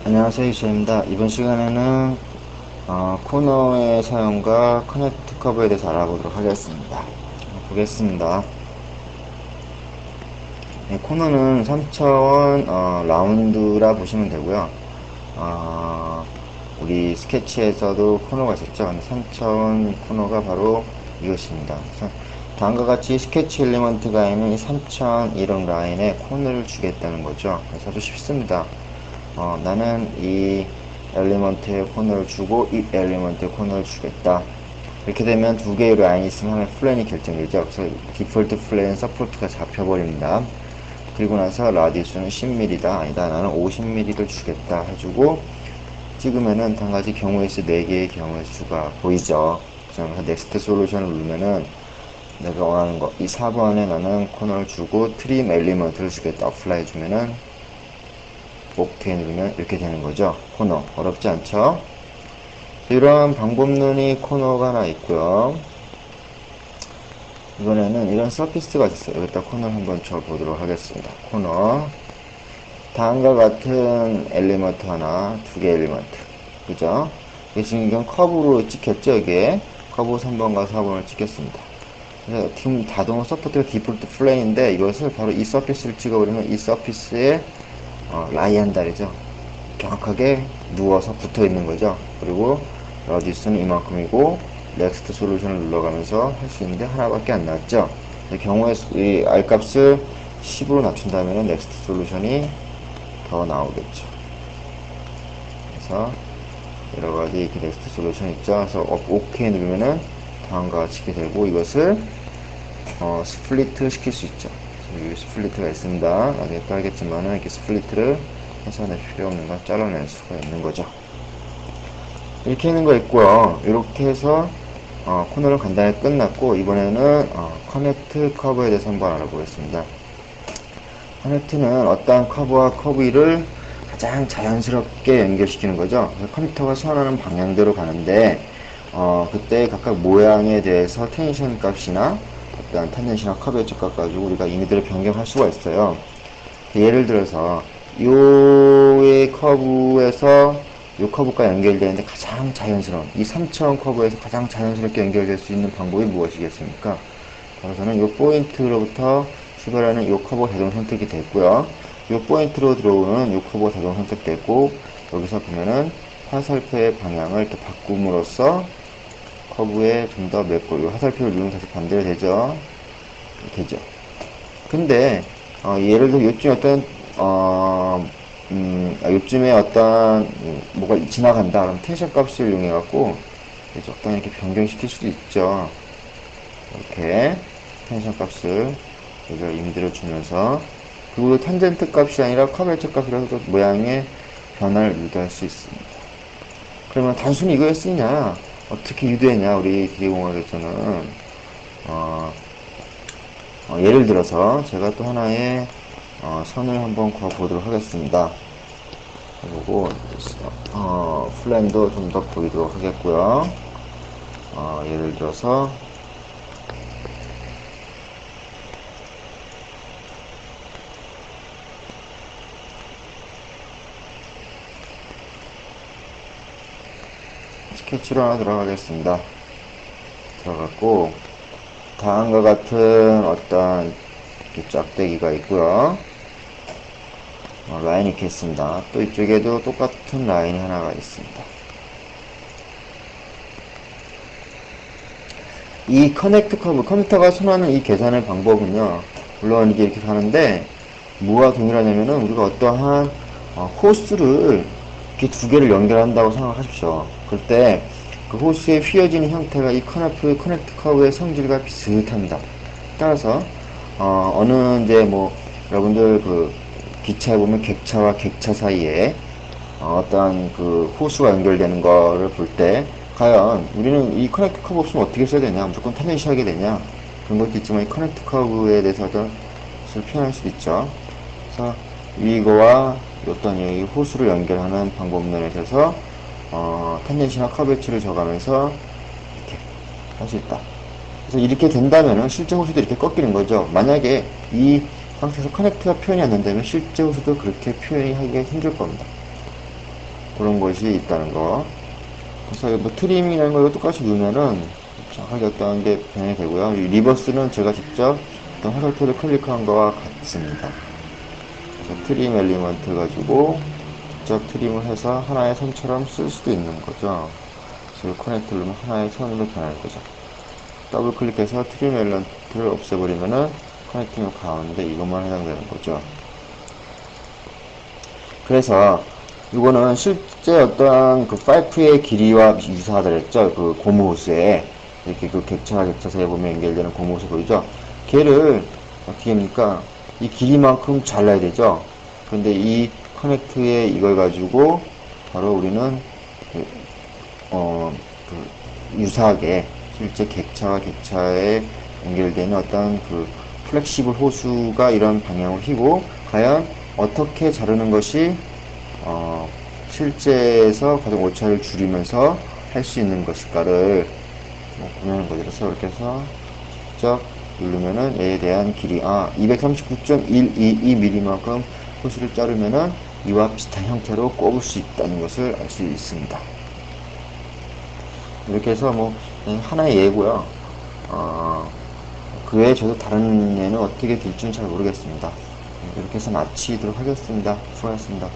안녕하세요, 이수입니다. 이번 시간에는 코너의 사용과 커넥트 커브에 대해서 알아보도록 하겠습니다. 보겠습니다. 네, 코너는 3차원 라운드라 보시면 되고요. 우리 스케치에서도 코너가 있었죠. 3차원 코너가 바로 이것입니다. 그래서 다음과 같이 스케치 엘리먼트가 있는 이 3차원 이런 라인에 코너를 주겠다는 거죠. 그래서 아주 쉽습니다. 나는 이 엘리먼트에 코너를 주고 이 엘리먼트에 코너를 주겠다. 이렇게 되면 두 개의 라인이 있으면 하나의 플랜이 결정되죠. 그래서 디폴트 플랜 서포트가 잡혀버립니다. 그리고 나서 라디우스는 10mm다. 아니다. 나는 50mm를 주겠다. 해주고 찍으면은 단가지 경우의 수 4개의 경우의 수가 보이죠. 그래서 넥스트 솔루션을 누르면은 내가 원하는 거, 이 4번에 나는 코너를 주고 트림 엘리먼트를 주겠다. 어플라이 해주면은 오케이 누르면 이렇게 되는 거죠. 코너. 어렵지 않죠? 이러한 방법론이 코너가 하나 있고요. 이번에는 이런 서피스가 있어요. 여기다 코너를 한번 쳐보도록 하겠습니다. 코너. 다음과 같은 엘리먼트 하나, 두 개 엘리먼트. 그죠? 이게 지금 이건 커브로 찍혔죠? 이게. 커브 3번과 4번을 찍혔습니다. 그래서 지금 자동 서포트가 디폴트 플레인인데 이것을 바로 이 서피스를 찍어버리면 이 서피스에 라이 한 달이죠. 정확하게 누워서 붙어 있는 거죠. 그리고 라디우스는 이만큼이고 넥스트 솔루션을 눌러가면서 할 수 있는데 하나밖에 안 나왔죠. 경우에 이 R 값을 10으로 낮춘다면 넥스트 솔루션이 더 나오겠죠. 그래서 여러가지 이렇게 넥스트 솔루션 있죠. 그래서 OK 누르면은 다음과 같이 이렇게 되고 이것을 스플리트 시킬 수 있죠. 여기 스플리트가 있습니다. 나중에 또 알겠지만은 이렇게 스플리트를 해서 낼 필요 없는 건 잘라낼 수가 있는 거죠. 이렇게 있는 거 있고요. 이렇게 해서 코너를 간단히 끝났고 이번에는 커넥트 커브에 대해서 한번 알아보겠습니다. 커넥트는 어떠한 커브와 커브를 가장 자연스럽게 연결시키는 거죠. 컴퓨터가 선언하는 방향대로 가는데 그때 각각 모양에 대해서 텐션 값이나 어떤 텐션이나 커브의 값 가지고 우리가 임의대로 변경할 수가 있어요. 예를 들어서 요의 커브에서 요 커브가 연결되는데 가장 자연스러운 이 3차원 커브에서 가장 자연스럽게 연결될 수 있는 방법이 무엇이겠습니까? 바로 저는 요 포인트로부터 출발하는 요 커브가 자동 선택이 됐고요. 요 포인트로 들어오는 요 커브가 자동 선택됐고 여기서 보면은 화살표의 방향을 이렇게 바꿈으로써 커브에 좀 더 맵고 요 화살표를 누르면 다시 반대로 되죠. 근데 예를 들어 요쯤에 요쯤에 어떤 뭐가 지나간다 그럼 텐션 값을 이용해 갖고 적당히 이렇게 변경시킬 수도 있죠. 이렇게 텐션 값을 여기가 임의대로 주면서 그리고 탄젠트 값이 아니라 커버처 값이라서 모양의 변화를 유도할 수 있습니다. 그러면 단순히 이거에 쓰냐 어떻게 유도했냐 우리 기계공학에서는 예를 들어서 제가 또 하나의 선을 한번 그어보도록 하겠습니다. 해보고 플랜도 좀 더 보이도록 하겠고요. 예를 들어서 스케치로 하나 들어가겠습니다. 들어갔고 다음과 같은 어떤 짝대기가 있고요. 라인이 이렇게 있습니다. 또 이쪽에도 똑같은 라인이 하나가 있습니다. 이 커넥트 커브, 컴퓨터가 선호하는 이 계산의 방법은요, 물론 이게 이렇게 가는데, 뭐와 동일하냐면은, 우리가 어떠한, 호스를, 이렇게 두 개를 연결한다고 생각하십시오. 그때, 그 호스의 휘어지는 형태가 이 커넥트 커브의 성질과 비슷합니다. 따라서, 어느, 이제 뭐, 여러분들 기차에 보면 객차와 객차 사이에 어떠한 호수가 연결되는 거를 볼 때 과연 우리는 이 커넥트 커브 없으면 어떻게 써야 되냐 무조건 탄젠시 하게 되냐 그런 것도 있지만 이 커넥트 커브에 대해서 좀 표현할 수도 있죠. 그래서 이거와 어떤 이 호수를 연결하는 방법론에 대해서 탄젠시나 커베치를 적으면서 이렇게 할 수 있다. 그래서 이렇게 된다면은 실제 호수도 이렇게 꺾이는 거죠. 만약에 이 상태에서 커넥트가 표현이 안 된다면 실제 호수도 그렇게 표현이 하기가 힘들 겁니다. 그런 것이 있다는 거. 그래서 뭐 트림이라는 거 똑같이 누르면은 정확하게 어떤 게 변형이 되고요. 이 리버스는 제가 직접 어떤 화살표를 클릭한 거와 같습니다. 그래서 트림 엘리먼트 가지고 직접 트림을 해서 하나의 선처럼 쓸 수도 있는 거죠. 그래서 커넥트 누르면 하나의 선으로 변할 거죠. 더블 클릭해서 트림 엘리먼트를 없애버리면은 커넥팅 가운데 이것만 해당되는 거죠. 그래서 이거는 실제 어떠한 그 파이프의 길이와 유사하더랬죠. 그 고무호스에 이렇게 그 객차와 객차 사이에 보면 연결되는 고무호스 보이죠. 걔를 어떻게 합니까? 이 길이만큼 잘라야 되죠. 근데 이 커넥트에 이걸 가지고 바로 우리는 유사하게 실제 객차와 객차에 연결되는 어떤 그 플렉시블 호수가 이런 방향을 휘고 과연 어떻게 자르는 것이 실제에서 가장 오차를 줄이면서 할 수 있는 것일까를 보는 거죠. 그래서 이렇게 해서 직접 누르면은 얘에 대한 길이 239.122mm만큼 호수를 자르면은 이와 비슷한 형태로 꼽을 수 있다는 것을 알 수 있습니다. 이렇게 해서 뭐 하나의 예고요. 그 외에 저도 다른 예는 어떻게 될지는 잘 모르겠습니다. 이렇게 해서 마치도록 하겠습니다. 수고하셨습니다.